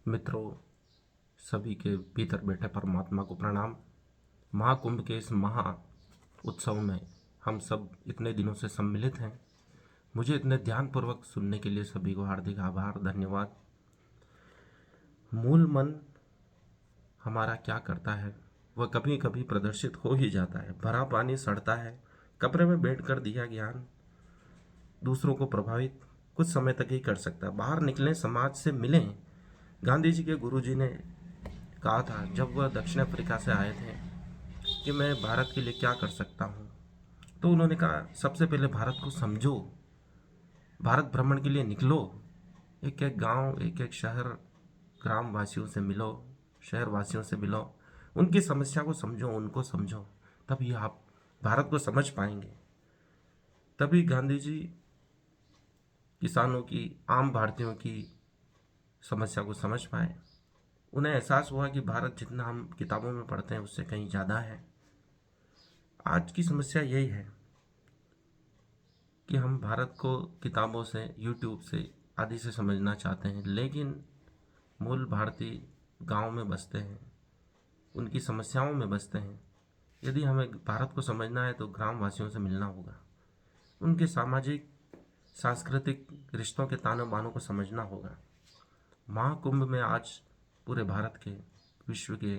मित्रों, सभी के भीतर बैठे परमात्मा को प्रणाम। महाकुंभ के इस महा उत्सव में हम सब इतने दिनों से सम्मिलित हैं। मुझे इतने ध्यानपूर्वक सुनने के लिए सभी को हार्दिक आभार, धन्यवाद। मूल मन हमारा क्या करता है वह कभी कभी प्रदर्शित हो ही जाता है। भरा पानी सड़ता है। कमरे में बैठकर दिया ज्ञान दूसरों को प्रभावित कुछ समय तक ही कर सकता है। बाहर निकलें, समाज से मिलें। गांधी जी के गुरुजी ने कहा था जब वह दक्षिण अफ्रीका से आए थे कि मैं भारत के लिए क्या कर सकता हूँ, तो उन्होंने कहा सबसे पहले भारत को समझो, भारत भ्रमण के लिए निकलो, एक एक गांव, एक एक शहर, ग्राम वासियों से मिलो, शहर वासियों से मिलो, उनकी समस्या को समझो, उनको समझो, तभी आप भारत को समझ पाएंगे। तभी गांधी जी किसानों की, आम भारतीयों की समस्या को समझ पाए। उन्हें एहसास हुआ कि भारत जितना हम किताबों में पढ़ते हैं उससे कहीं ज़्यादा है। आज की समस्या यही है कि हम भारत को किताबों से, यूट्यूब से आदि से समझना चाहते हैं, लेकिन मूल भारतीय गांव में बसते हैं, उनकी समस्याओं में बसते हैं। यदि हमें भारत को समझना है तो ग्रामवासियों से मिलना होगा, उनके सामाजिक सांस्कृतिक रिश्तों के तानों बानों को समझना होगा। महाकुंभ में आज पूरे भारत के, विश्व के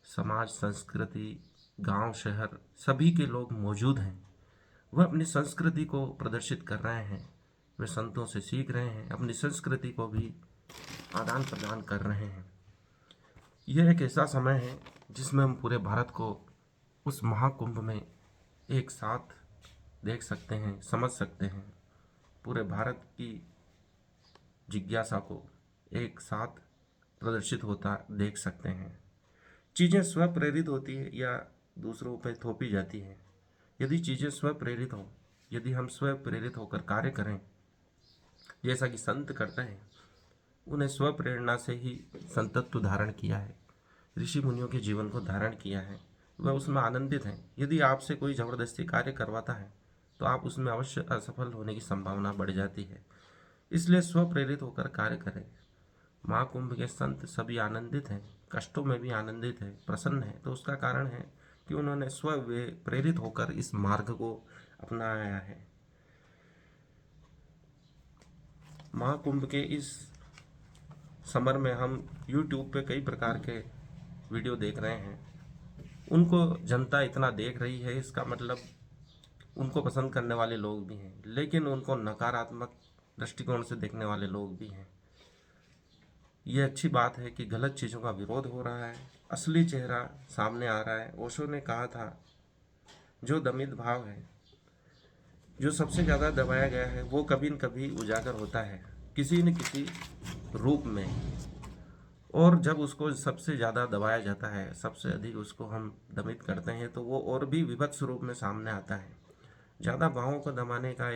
समाज, संस्कृति, गांव, शहर सभी के लोग मौजूद हैं। वह अपनी संस्कृति को प्रदर्शित कर रहे हैं, वे संतों से सीख रहे हैं, अपनी संस्कृति को भी आदान प्रदान कर रहे हैं। यह एक ऐसा समय है जिसमें हम पूरे भारत को उस महाकुंभ में एक साथ देख सकते हैं, समझ सकते हैं। पूरे भारत की जिज्ञासा को एक साथ प्रदर्शित होता देख सकते हैं। चीज़ें स्व प्रेरित होती है या दूसरों पर थोपी जाती है। यदि चीज़ें स्व प्रेरित हों, यदि हम स्व प्रेरित होकर कार्य करें जैसा कि संत करते हैं, उन्हें स्व प्रेरणा से ही संतत्व धारण किया है, ऋषि मुनियों के जीवन को धारण किया है, वह उसमें आनंदित हैं। यदि आपसे कोई ज़बरदस्ती कार्य करवाता है तो आप उसमें अवश्य असफल होने की संभावना बढ़ जाती है। इसलिए स्व प्रेरित होकर कार्य करें। महाकुंभ के संत सभी आनंदित हैं, कष्टों में भी आनंदित है, प्रसन्न है, तो उसका कारण है कि उन्होंने स्व प्रेरित होकर इस मार्ग को अपनाया है। महाकुंभ के इस समर में हम YouTube पे कई प्रकार के वीडियो देख रहे हैं। उनको जनता इतना देख रही है, इसका मतलब उनको पसंद करने वाले लोग भी हैं, लेकिन उनको नकारात्मक दृष्टिकोण से देखने वाले लोग भी हैं। ये अच्छी बात है कि गलत चीज़ों का विरोध हो रहा है, असली चेहरा सामने आ रहा है। ओशो ने कहा था जो दमित भाव है, जो सबसे ज़्यादा दबाया गया है, वो कभी न कभी उजागर होता है किसी न किसी रूप में। और जब उसको सबसे ज़्यादा दबाया जाता है, सबसे अधिक उसको हम दमित करते हैं, तो वो और भी विभत्स रूप में सामने आता है। ज़्यादा भावों को दबाने का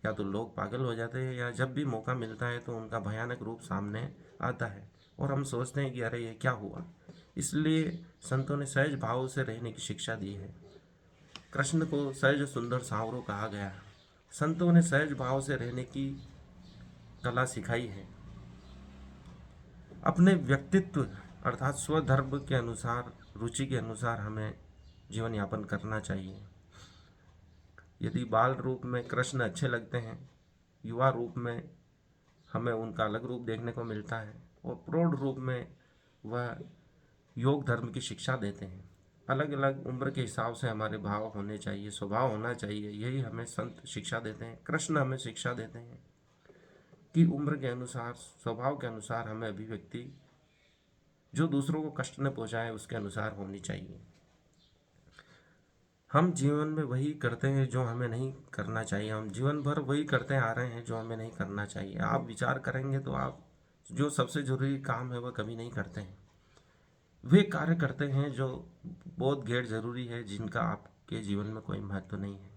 या तो लोग पागल हो जाते हैं, या जब भी मौका मिलता है तो उनका भयानक रूप सामने आता है और हम सोचते हैं कि अरे ये क्या हुआ। इसलिए संतों ने सहज भाव से रहने की शिक्षा दी है। कृष्ण को सहज सुंदर सांवरो कहा गया। संतों ने सहज भाव से रहने की कला सिखाई है। अपने व्यक्तित्व अर्थात स्वधर्म के अनुसार, रुचि के अनुसार हमें जीवन यापन करना चाहिए। यदि बाल रूप में कृष्ण अच्छे लगते हैं, युवा रूप में हमें उनका अलग रूप देखने को मिलता है, और प्रौढ़ रूप में वह योग धर्म की शिक्षा देते हैं। अलग अलग उम्र के हिसाब से हमारे भाव होने चाहिए, स्वभाव होना चाहिए, यही हमें संत शिक्षा देते हैं। कृष्ण हमें शिक्षा देते हैं कि उम्र के अनुसार, स्वभाव के अनुसार हमें अभिव्यक्ति जो दूसरों को कष्ट न पहुंचाए उसके अनुसार होनी चाहिए। हम जीवन में वही करते हैं जो हमें नहीं करना चाहिए, हम जीवन भर वही करते आ रहे हैं जो हमें नहीं करना चाहिए। आप विचार करेंगे तो आप जो सबसे ज़रूरी काम है वह कभी नहीं करते हैं। वे कार्य करते हैं जो बहुत गैर जरूरी है, जिनका आपके जीवन में कोई महत्व नहीं है।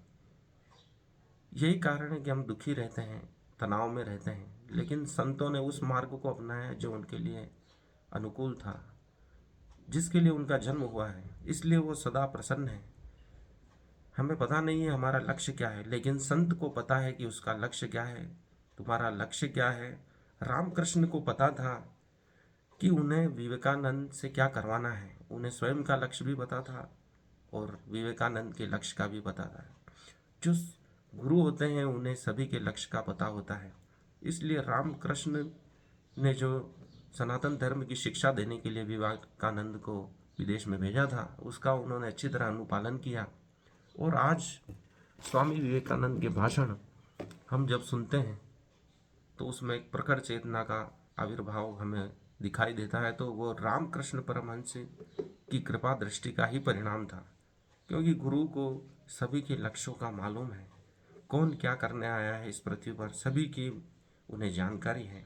यही कारण है कि हम दुखी रहते हैं, तनाव में रहते हैं। लेकिन संतों ने उस मार्ग को अपनाया जो उनके लिए अनुकूल था, जिसके लिए उनका जन्म हुआ है, इसलिए वो सदा प्रसन्न है। हमें पता नहीं है हमारा लक्ष्य क्या है, लेकिन संत को पता है कि उसका लक्ष्य क्या है। तुम्हारा लक्ष्य क्या है? रामकृष्ण को पता था कि उन्हें विवेकानंद से क्या करवाना है। उन्हें स्वयं का लक्ष्य भी पता था और विवेकानंद के लक्ष्य का भी पता था। जो गुरु होते हैं उन्हें सभी के लक्ष्य का पता होता है। इसलिए रामकृष्ण ने जो सनातन धर्म की शिक्षा देने के लिए विवेकानंद को विदेश में भेजा था, उसका उन्होंने अच्छी तरह अनुपालन किया। और आज स्वामी विवेकानंद के भाषण हम जब सुनते हैं तो उसमें एक प्रखर चेतना का आविर्भाव हमें दिखाई देता है। तो वो रामकृष्ण परमहंस की कृपा दृष्टि का ही परिणाम था, क्योंकि गुरु को सभी के लक्ष्यों का मालूम है। कौन क्या करने आया है इस पृथ्वी पर, सभी की उन्हें जानकारी है।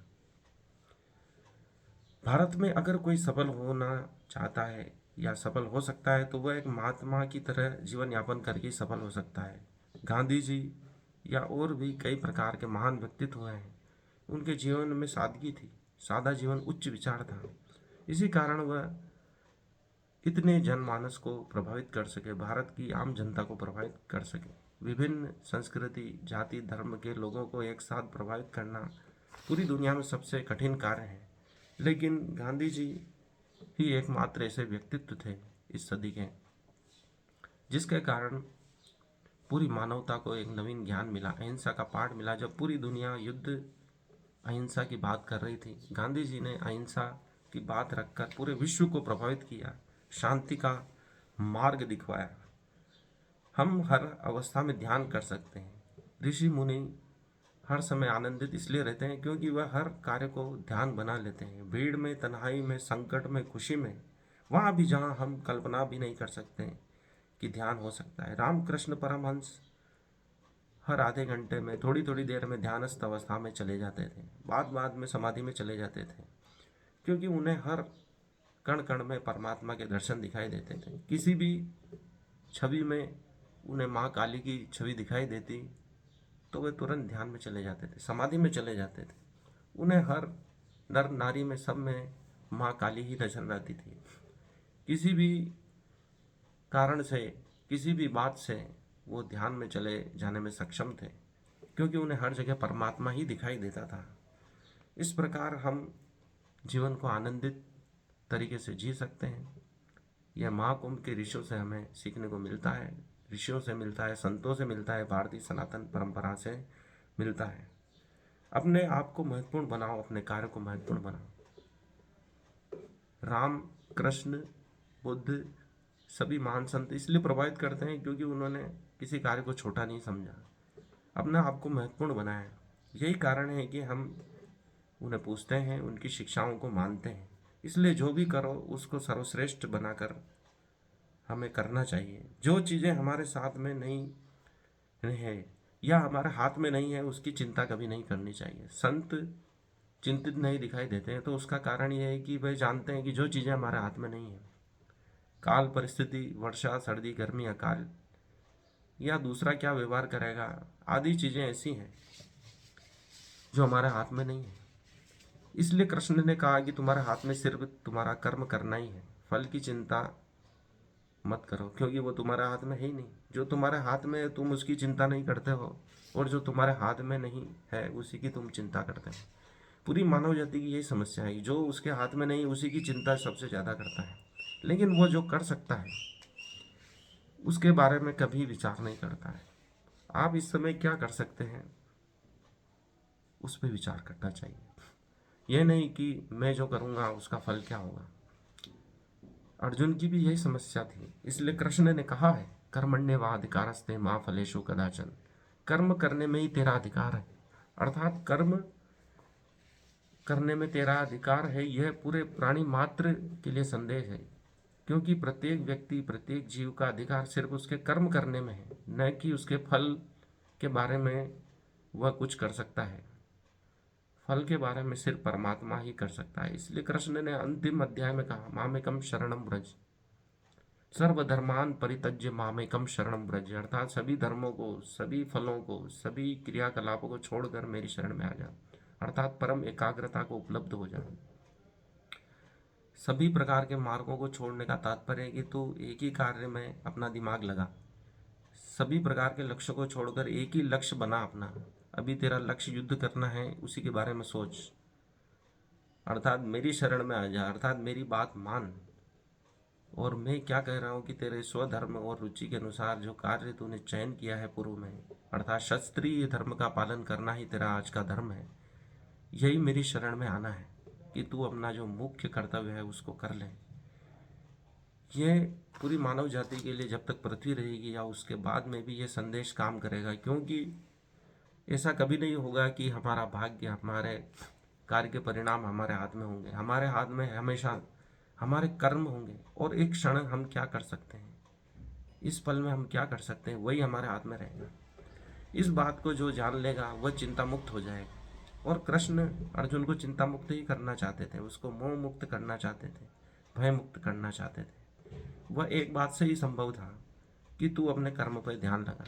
भारत में अगर कोई सफल होना चाहता है या सफल हो सकता है तो वह एक महात्मा की तरह जीवन यापन करके सफल हो सकता है। गांधी जी या और भी कई प्रकार के महान व्यक्तित्व हुए हैं। उनके जीवन में सादगी थी, सादा जीवन उच्च विचार था। इसी कारण वह इतने जनमानस को प्रभावित कर सके, भारत की आम जनता को प्रभावित कर सके। विभिन्न संस्कृति, जाति, धर्म के लोगों को एक साथ प्रभावित करना पूरी दुनिया में सबसे कठिन कार्य है। लेकिन गांधी जी ही एकमात्र ऐसे व्यक्तित्व थे इस सदी के, जिसके कारण पूरी मानवता को एक नवीन ज्ञान मिला, अहिंसा का पाठ मिला। जब पूरी दुनिया युद्ध अहिंसा की बात कर रही थी, गांधी जी ने अहिंसा की बात रखकर पूरे विश्व को प्रभावित किया, शांति का मार्ग दिखवाया। हम हर अवस्था में ध्यान कर सकते हैं। ऋषि मुनि हर समय आनंदित इसलिए रहते हैं क्योंकि वह हर कार्य को ध्यान बना लेते हैं। भीड़ में, तन्हाई में, संकट में, खुशी में, वहाँ भी जहाँ हम कल्पना भी नहीं कर सकते कि ध्यान हो सकता है। रामकृष्ण परमहंस हर आधे घंटे में, थोड़ी थोड़ी देर में ध्यानस्थ अवस्था में चले जाते थे, बाद में समाधि में चले जाते थे, क्योंकि उन्हें हर कण कण में परमात्मा के दर्शन दिखाई देते थे। किसी भी छवि में उन्हें माँ काली की छवि दिखाई देती तो वे तुरंत ध्यान में चले जाते थे, समाधि में चले जाते थे। उन्हें हर नर नारी में, सब में माँ काली ही नजर आती थी। किसी भी कारण से, किसी भी बात से वो ध्यान में चले जाने में सक्षम थे, क्योंकि उन्हें हर जगह परमात्मा ही दिखाई देता था। इस प्रकार हम जीवन को आनंदित तरीके से जी सकते हैं। यह महाकुंभ के ऋषियों से हमें सीखने को मिलता है, ऋषियों से मिलता है, संतों से मिलता है, भारतीय सनातन परंपरा से मिलता है। अपने आप को महत्वपूर्ण बनाओ, अपने कार्य को महत्वपूर्ण बनाओ। राम, कृष्ण, बुद्ध, सभी महान संत इसलिए प्रभावित करते हैं क्योंकि उन्होंने किसी कार्य को छोटा नहीं समझा, अपने आप को महत्वपूर्ण बनाया। यही कारण है कि हम उन्हें पूछते हैं, उनकी शिक्षाओं को मानते हैं। इसलिए जो भी करो उसको सर्वश्रेष्ठ बनाकर हमें करना चाहिए। जो चीज़ें हमारे साथ में नहीं है या हमारे हाथ में नहीं है, उसकी चिंता कभी नहीं करनी चाहिए। संत चिंतित नहीं दिखाई देते हैं तो उसका कारण यह है कि वे जानते हैं कि जो चीज़ें हमारे हाथ में नहीं है, काल, परिस्थिति, वर्षा, सर्दी, गर्मी, अकाल या दूसरा क्या व्यवहार करेगा आदि चीज़ें ऐसी हैं जो हमारे हाथ में नहीं है। इसलिए कृष्ण ने कहा कि तुम्हारे हाथ में सिर्फ तुम्हारा कर्म करना ही है, फल की चिंता मत करो, क्योंकि वो तुम्हारे हाथ में है ही नहीं। जो तुम्हारे हाथ में है तुम उसकी चिंता नहीं करते हो, और जो तुम्हारे हाथ में नहीं है उसी की तुम चिंता करते हो। पूरी मानव जाति की यही समस्या है, जो उसके हाथ में नहीं उसी की चिंता सबसे ज़्यादा करता है, लेकिन वो जो कर सकता है उसके बारे में कभी विचार नहीं करता है। आप इस समय क्या कर सकते हैं उस पर विचार करना चाहिए, यह नहीं कि मैं जो करूँगा उसका फल क्या होगा। अर्जुन की भी यही समस्या थी, इसलिए कृष्ण ने कहा है, कर्मण्येवाधिकारस्ते मा फलेषु कदाचन। कर्म करने में ही तेरा अधिकार है, अर्थात कर्म करने में तेरा अधिकार है। यह पूरे प्राणी मात्र के लिए संदेश है, क्योंकि प्रत्येक व्यक्ति, प्रत्येक जीव का अधिकार सिर्फ उसके कर्म करने में है, न कि उसके फल के बारे में वह कुछ कर सकता है। फल के बारे में सिर्फ परमात्मा ही कर सकता है। इसलिए कृष्ण ने अंतिम अध्याय में कहा, मामेकम शरणम व्रज, सर्वधर्मान परित्यज्य मामेकम शरणम व्रज, अर्थात सभी धर्मों को, सभी फलों को, सभी क्रियाकलापों को छोड़कर मेरी शरण में आ जा, अर्थात परम एकाग्रता को उपलब्ध हो जा। सभी प्रकार के मार्गों को छोड़ने का तात्पर्य है कि तू एक ही कार्य में अपना दिमाग लगा, सभी प्रकार के लक्ष्यों को छोड़कर एक ही लक्ष्य बना अपना। अभी तेरा लक्ष्य युद्ध करना है, उसी के बारे में सोच। अर्थात मेरी शरण में आ जा, अर्थात मेरी बात मान। और मैं क्या कह रहा हूँ कि तेरे स्वधर्म और रुचि के अनुसार जो कार्य तूने चयन किया है पूर्व में, अर्थात क्षत्रिय धर्म का पालन करना ही तेरा आज का धर्म है, यही मेरी शरण में आना है कि तू अपना जो मुख्य कर्तव्य है उसको कर ले। ये पूरी मानव जाति के लिए जब तक पृथ्वी रहेगी या उसके बाद में भी ये संदेश काम करेगा, क्योंकि ऐसा कभी नहीं होगा कि हमारा भाग्य, हमारे कार्य के परिणाम हमारे हाथ में होंगे। हमारे हाथ में हमेशा हमारे कर्म होंगे और एक क्षण हम क्या कर सकते हैं, इस पल में हम क्या कर सकते हैं, वही हमारे हाथ में रहेगा। इस बात को जो जान लेगा वह चिंता मुक्त हो जाएगा। और कृष्ण अर्जुन को चिंता मुक्त ही करना चाहते थे, उसको मोह मुक्त करना चाहते थे, भय मुक्त करना चाहते थे। वह एक बात से ही संभव था कि तू अपने कर्म पर ध्यान लगा।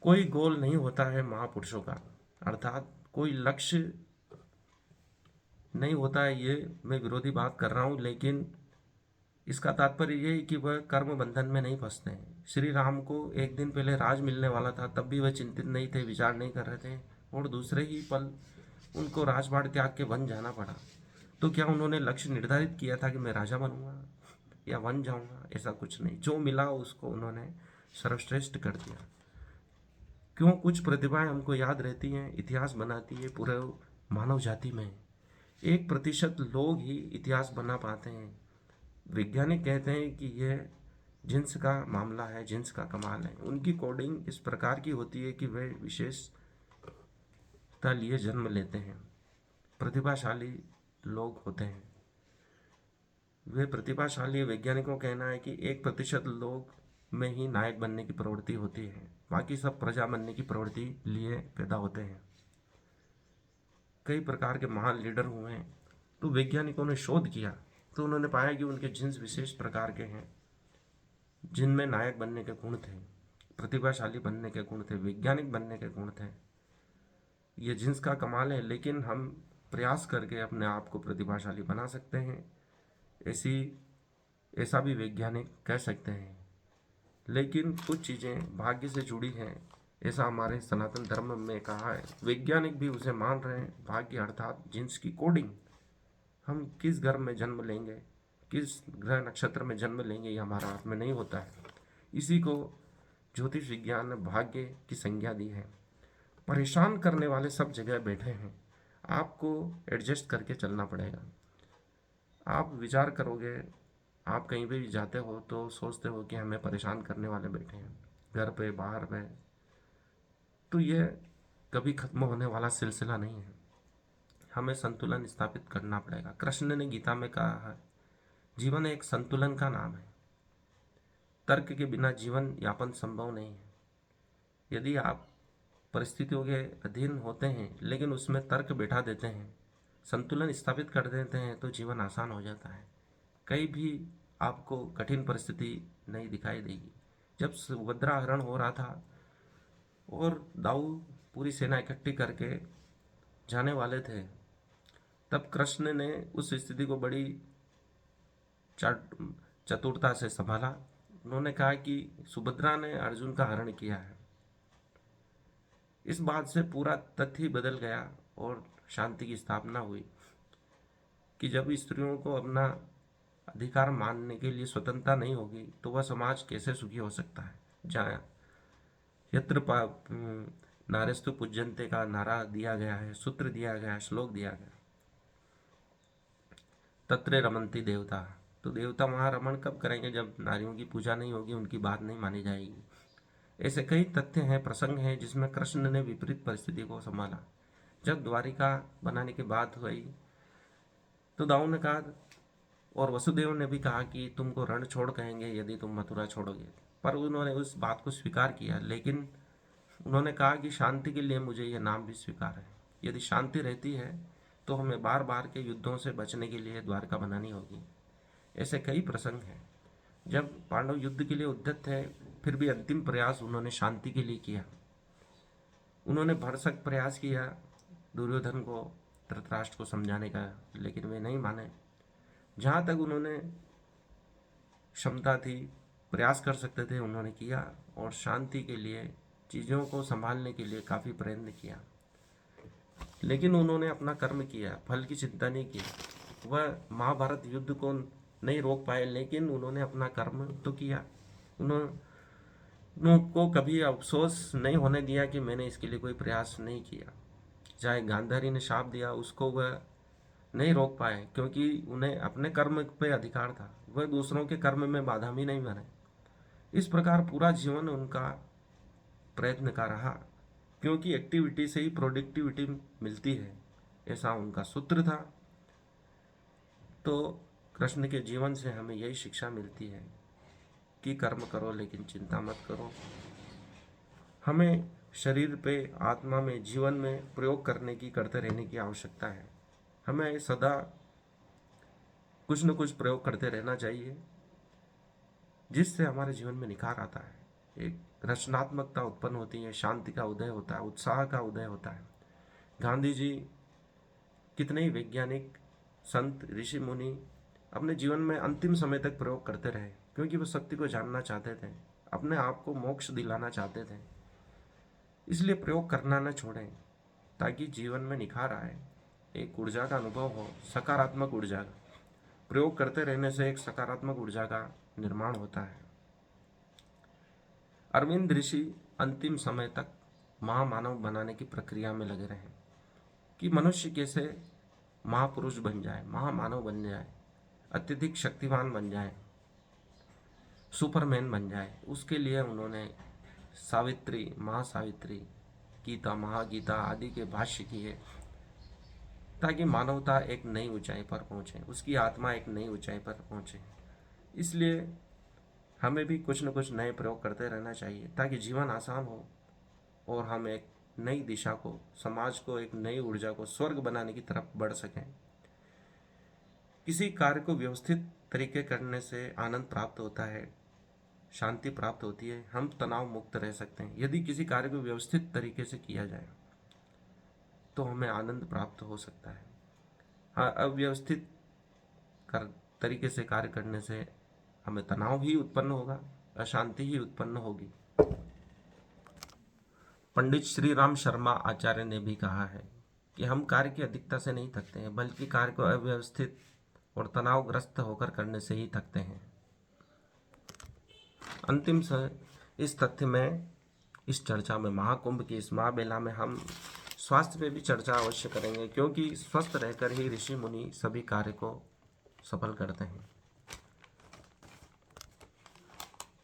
कोई गोल नहीं होता है महापुरुषों का, अर्थात कोई लक्ष्य नहीं होता है। ये मैं विरोधी बात कर रहा हूँ, लेकिन इसका तात्पर्य ये है कि वह कर्म बंधन में नहीं फंसते हैं। श्री राम को एक दिन पहले राज मिलने वाला था, तब भी वह चिंतित नहीं थे, विचार नहीं कर रहे थे, और दूसरे ही पल उनको राजपाट त्याग के वन जाना पड़ा। तो क्या उन्होंने लक्ष्य निर्धारित किया था कि मैं राजा बनूंगा या वन जाऊंगा? ऐसा कुछ नहीं, जो मिला उसको उन्होंने सर्वश्रेष्ठ कर दिया। क्यों? कुछ प्रतिभाएं हमको याद रहती हैं, इतिहास बनाती है पूरे मानव जाति में। 1% लोग ही इतिहास बना पाते हैं। वैज्ञानिक कहते हैं कि यह जिन्स का मामला है, जिन्स का कमाल है। उनकी कोडिंग इस प्रकार की होती है कि वे विशेषता लिए जन्म लेते हैं, प्रतिभाशाली लोग होते हैं। वे प्रतिभाशाली वैज्ञानिकों का कहना है कि 1% लोग में ही नायक बनने की प्रवृत्ति होती है, बाकी सब प्रजा बनने की प्रवृत्ति लिए पैदा होते हैं। कई प्रकार के महान लीडर हुए हैं, तो वैज्ञानिकों ने शोध किया तो उन्होंने पाया कि उनके जिन्स विशेष प्रकार के हैं, जिनमें नायक बनने के गुण थे, प्रतिभाशाली बनने के गुण थे, वैज्ञानिक बनने के गुण थे। ये जिन्स का कमाल है, लेकिन हम प्रयास करके अपने आप को प्रतिभाशाली बना सकते हैं, ऐसा भी वैज्ञानिक कह सकते हैं। लेकिन कुछ चीज़ें भाग्य से जुड़ी हैं, ऐसा हमारे सनातन धर्म में कहा है। वैज्ञानिक भी उसे मान रहे हैं। भाग्य अर्थात जिन्स की कोडिंग, हम किस घर में जन्म लेंगे, किस ग्रह नक्षत्र में जन्म लेंगे, ये हमारा हाथ में नहीं होता है। इसी को ज्योतिष विज्ञान ने भाग्य की संज्ञा दी है। परेशान करने वाले सब जगह बैठे हैं, आपको एडजस्ट करके चलना पड़ेगा। आप विचार करोगे, आप कहीं भी जाते हो तो सोचते हो कि हमें परेशान करने वाले बैठे हैं, घर पे बाहर पे, तो ये कभी खत्म होने वाला सिलसिला नहीं है। हमें संतुलन स्थापित करना पड़ेगा। कृष्ण ने गीता में कहा है, जीवन एक संतुलन का नाम है। तर्क के बिना जीवन यापन संभव नहीं है। यदि आप परिस्थितियों के अधीन होते हैं लेकिन उसमें तर्क बैठा देते हैं, संतुलन स्थापित कर देते हैं, तो जीवन आसान हो जाता है। कहीं भी आपको कठिन परिस्थिति नहीं दिखाई देगी। जब सुभद्रा हरण हो रहा था और दाऊ पूरी सेना इकट्ठी करके जाने वाले थे, तब कृष्ण ने उस स्थिति को बड़ी चतुरता से संभाला। उन्होंने कहा कि सुभद्रा ने अर्जुन का हरण किया है। इस बात से पूरा तथ्य बदल गया और शांति की स्थापना हुई कि जब स्त्रियों को अपना अधिकार मानने के लिए स्वतंत्रता नहीं होगी तो वह समाज कैसे सुखी हो सकता है। जहाँ यत्र नारेस्तु पूज्यन्ते का नारा दिया गया है, सूत्र दिया गया है, श्लोक दिया गया, तत्र रमन्ति देवता, तो देवता वहाँ रमण कब करेंगे? जब नारियों की पूजा नहीं होगी, उनकी बात नहीं मानी जाएगी। ऐसे कई तथ्य हैं, प्रसंग हैं, जिसमें कृष्ण ने विपरीत परिस्थिति को संभाला। जब द्वारिका बनाने की बात हुई तो दाऊ ने कहा, और वसुदेव ने भी कहा कि तुमको रण छोड़ कहेंगे यदि तुम मथुरा छोड़ोगे, पर उन्होंने उस बात को स्वीकार किया। लेकिन उन्होंने कहा कि शांति के लिए मुझे यह नाम भी स्वीकार है। यदि शांति रहती है तो हमें बार बार के युद्धों से बचने के लिए द्वारका बनानी होगी। ऐसे कई प्रसंग हैं जब पांडव युद्ध के लिए उद्यत थे, फिर भी अंतिम प्रयास उन्होंने शांति के लिए किया। उन्होंने भरसक प्रयास किया दुर्योधन को, धृतराष्ट्र को समझाने का, लेकिन वे नहीं माने। जहाँ तक उन्होंने क्षमता थी, प्रयास कर सकते थे, उन्होंने किया और शांति के लिए, चीज़ों को संभालने के लिए काफ़ी प्रयत्न किया। लेकिन उन्होंने अपना कर्म किया, फल की चिंता नहीं की। वह महाभारत युद्ध को नहीं रोक पाए, लेकिन उन्होंने अपना कर्म तो किया। उनको कभी अफसोस नहीं होने दिया कि मैंने इसके लिए कोई प्रयास नहीं किया। चाहे गांधारी ने शाप दिया, उसको वह नहीं रोक पाए, क्योंकि उन्हें अपने कर्म पे अधिकार था। वह दूसरों के कर्म में बाधा भी नहीं बने। इस प्रकार पूरा जीवन उनका प्रयत्न का रहा, क्योंकि एक्टिविटी से ही प्रोडक्टिविटी मिलती है, ऐसा उनका सूत्र था। तो कृष्ण के जीवन से हमें यही शिक्षा मिलती है कि कर्म करो लेकिन चिंता मत करो। हमें शरीर पे, आत्मा में, जीवन में प्रयोग करते रहने की आवश्यकता है। हमें सदा कुछ न कुछ प्रयोग करते रहना चाहिए, जिससे हमारे जीवन में निखार आता है, एक रचनात्मकता उत्पन्न होती है, शांति का उदय होता है, उत्साह का उदय होता है। गांधी जी, कितने ही वैज्ञानिक, संत, ऋषि मुनि अपने जीवन में अंतिम समय तक प्रयोग करते रहे, क्योंकि वो सत्य को जानना चाहते थे, अपने आप को मोक्ष दिलाना चाहते थे। इसलिए प्रयोग करना न छोड़ें, ताकि जीवन में निखार आए, एक ऊर्जा का अनुभव हो, सकारात्मक ऊर्जा का। प्रयोग करते रहने से एक सकारात्मक ऊर्जा का निर्माण होता है। अरविंद ऋषि अंतिम समय तक महामानव बनाने की प्रक्रिया में लगे रहे, कि मनुष्य कैसे महापुरुष बन जाए, महामानव बन जाए, अत्यधिक शक्तिवान बन जाए, सुपरमैन बन जाए। उसके लिए उन्होंने सावित्री, महासावित्री, गीता, महागीता आदि के भाष्य किए, ताकि मानवता एक नई ऊंचाई पर पहुंचे, उसकी आत्मा एक नई ऊंचाई पर पहुंचे। इसलिए हमें भी कुछ न कुछ नए प्रयोग करते रहना चाहिए, ताकि जीवन आसान हो और हम एक नई दिशा को, समाज को, एक नई ऊर्जा को स्वर्ग बनाने की तरफ बढ़ सकें। किसी कार्य को व्यवस्थित तरीके करने से आनंद प्राप्त होता है, शांति प्राप्त होती है, हम तनाव मुक्त रह सकते हैं। यदि किसी कार्य को व्यवस्थित तरीके से किया जाए तो हमें आनंद प्राप्त हो सकता है। हाँ, अव्यवस्थित तरीके से कार्य करने से हमें तनाव ही उत्पन्न होगा, अशांति ही उत्पन्न होगी। पंडित श्री राम शर्मा आचार्य ने भी कहा है कि हम कार्य की अधिकता से नहीं थकते हैं, बल्कि कार्य को अव्यवस्थित और तनावग्रस्त होकर करने से ही थकते हैं। अंतिम से इस तथ्य में, इस चर्चा में, महाकुंभ की इस महामेला में हम स्वास्थ्य पे भी चर्चा अवश्य करेंगे, क्योंकि स्वस्थ रहकर ही ऋषि मुनि सभी कार्य को सफल करते हैं।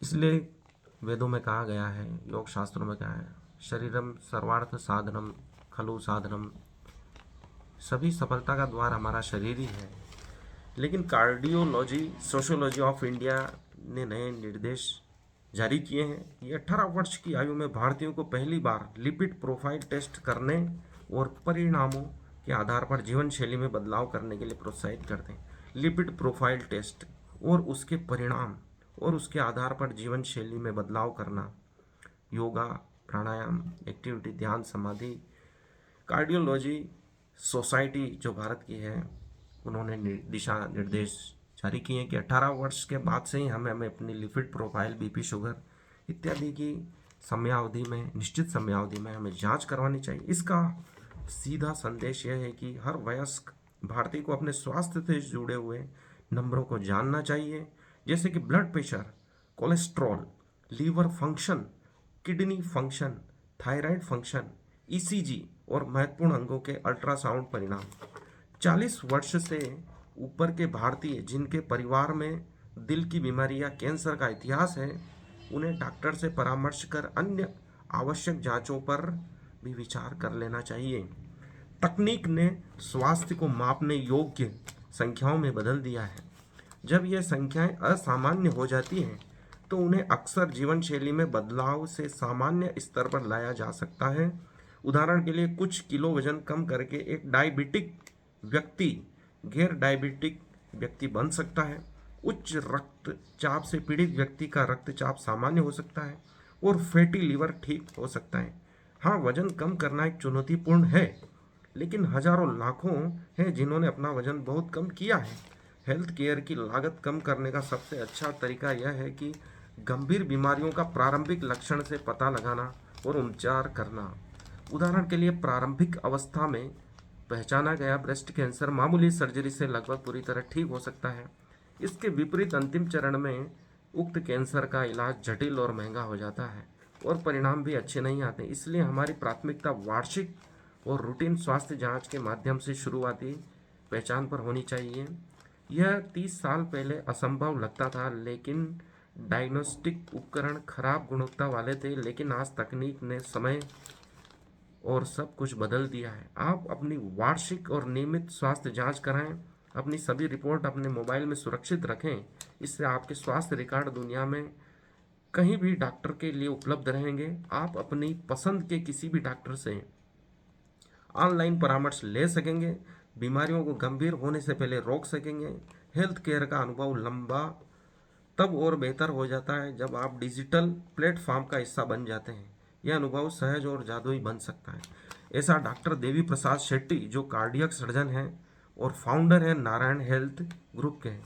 इसलिए वेदों में कहा गया है, योग शास्त्रों में कहा है, शरीरम सर्वार्थ साधनम खलु साधनम। सभी सफलता का द्वार हमारा शरीर ही है। लेकिन कार्डियोलॉजी सोशियोलॉजी ऑफ इंडिया ने नए निर्देश जारी किए हैं। ये 18 वर्ष की आयु में भारतीयों को पहली बार लिपिड प्रोफाइल टेस्ट करने और परिणामों के आधार पर जीवन शैली में बदलाव करने के लिए प्रोत्साहित करते हैं। लिपिड प्रोफाइल टेस्ट और उसके परिणाम और उसके आधार पर जीवन शैली में बदलाव करना, योगा, प्राणायाम, एक्टिविटी, ध्यान, समाधि। कार्डियोलॉजी सोसाइटी जो भारत की है, उन्होंने दिशा निर्देश जारी किए कि 18 वर्ष के बाद से ही हमें अपनी लिपिड प्रोफाइल, बीपी, शुगर इत्यादि की समयावधि में, निश्चित समयावधि में हमें जांच करवानी चाहिए। इसका सीधा संदेश यह है कि हर वयस्क भारतीय को अपने स्वास्थ्य से जुड़े हुए नंबरों को जानना चाहिए, जैसे कि blood pressure, cholesterol, liver function, kidney function, thyroid function, ECG और महत्वपूर्ण अंगों के अल्ट्रासाउंड परिणाम। 40 वर्ष से ऊपर के भारतीय जिनके परिवार में दिल की बीमारी या कैंसर का इतिहास है, उन्हें डॉक्टर से परामर्श कर अन्य आवश्यक जांचों पर भी विचार कर लेना चाहिए। तकनीक ने स्वास्थ्य को मापने योग्य संख्याओं में बदल दिया है। जब यह संख्याएं असामान्य हो जाती हैं तो उन्हें अक्सर जीवन शैली में बदलाव से सामान्य स्तर पर लाया जा सकता है। उदाहरण के लिए कुछ किलो वजन कम करके एक डायबिटिक व्यक्ति गैर डायबिटिक व्यक्ति बन सकता है। उच्च रक्तचाप से पीड़ित व्यक्ति का रक्तचाप सामान्य हो सकता है और फैटी लीवर ठीक हो सकता है। हाँ, वजन कम करना एक चुनौतीपूर्ण है, लेकिन हजारों लाखों हैं जिन्होंने अपना वजन बहुत कम किया है। हेल्थ केयर की लागत कम करने का सबसे अच्छा तरीका यह है कि गंभीर बीमारियों का प्रारंभिक लक्षण से पता लगाना और उपचार करना। उदाहरण के लिए प्रारंभिक अवस्था में पहचाना गया ब्रेस्ट कैंसर मामूली सर्जरी से लगभग पूरी तरह ठीक हो सकता है। इसके विपरीत अंतिम चरण में उक्त कैंसर का इलाज जटिल और महंगा हो जाता है और परिणाम भी अच्छे नहीं आते। इसलिए हमारी प्राथमिकता वार्षिक और रूटीन स्वास्थ्य जांच के माध्यम से शुरुआती पहचान पर होनी चाहिए। यह 30 साल पहले असंभव लगता था, लेकिन डायग्नोस्टिक उपकरण खराब गुणवत्ता वाले थे, लेकिन आज तकनीक ने समय और सब कुछ बदल दिया है। आप अपनी वार्षिक और नियमित स्वास्थ्य जांच कराएं। अपनी सभी रिपोर्ट अपने मोबाइल में सुरक्षित रखें। इससे आपके स्वास्थ्य रिकॉर्ड दुनिया में कहीं भी डॉक्टर के लिए उपलब्ध रहेंगे। आप अपनी पसंद के किसी भी डॉक्टर से ऑनलाइन परामर्श ले सकेंगे, बीमारियों को गंभीर होने से पहले रोक सकेंगे। हेल्थ केयर का अनुभव लंबा तब और बेहतर हो जाता है जब आप डिजिटल प्लेटफॉर्म का हिस्सा बन जाते हैं। यह अनुभव सहज और जादुई बन सकता है। ऐसा डॉक्टर देवी प्रसाद शेट्टी, जो कार्डियक सर्जन हैं और फाउंडर हैं नारायण हेल्थ ग्रुप के हैं,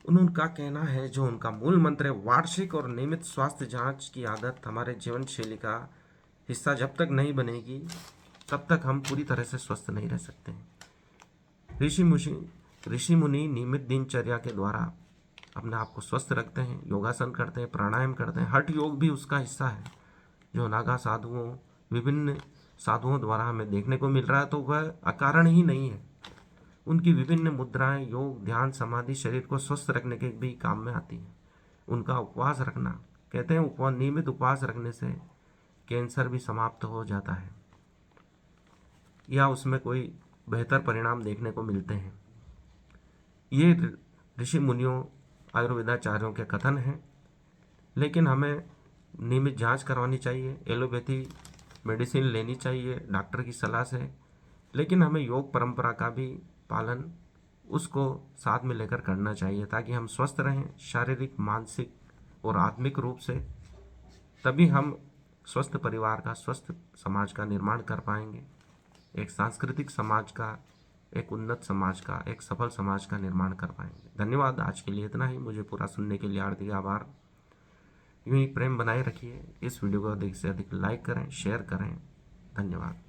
उनका कहना है, जो उनका मूल मंत्र है, वार्षिक और नियमित स्वास्थ्य जांच की आदत हमारे जीवन शैली का हिस्सा जब तक नहीं बनेगी तब तक हम पूरी तरह से स्वस्थ नहीं रह सकते हैं। ऋषि मुनि नियमित दिनचर्या के द्वारा अपने आप को स्वस्थ रखते हैं, योगासन करते हैं, प्राणायाम करते हैं। हठ योग भी उसका हिस्सा है, जो नागा साधुओं, विभिन्न साधुओं द्वारा हमें देखने को मिल रहा है, तो वह अकारण ही नहीं है। उनकी विभिन्न मुद्राएं, योग, ध्यान, समाधि शरीर को स्वस्थ रखने के भी काम में आती हैं। उनका उपवास रखना, कहते हैं नियमित उपवास रखने से कैंसर भी समाप्त हो जाता है या उसमें कोई बेहतर परिणाम देखने को मिलते हैं। ये ऋषि मुनियों, आयुर्वेदाचार्यों के कथन हैं, लेकिन हमें नियमित जांच करवानी चाहिए, एलोपैथी मेडिसिन लेनी चाहिए डॉक्टर की सलाह से, लेकिन हमें योग परंपरा का भी पालन उसको साथ में लेकर करना चाहिए, ताकि हम स्वस्थ रहें शारीरिक, मानसिक और आत्मिक रूप से। तभी हम स्वस्थ परिवार का, स्वस्थ समाज का निर्माण कर पाएंगे। एक सांस्कृतिक समाज का, एक उन्नत समाज का, एक सफल समाज का निर्माण कर पाएंगे। धन्यवाद। आज के लिए इतना ही। मुझे पूरा सुनने के लिए हार्दिक आभार। यूं ही प्रेम बनाए रखिए। इस वीडियो को अधिक से अधिक लाइक करें, शेयर करें। धन्यवाद।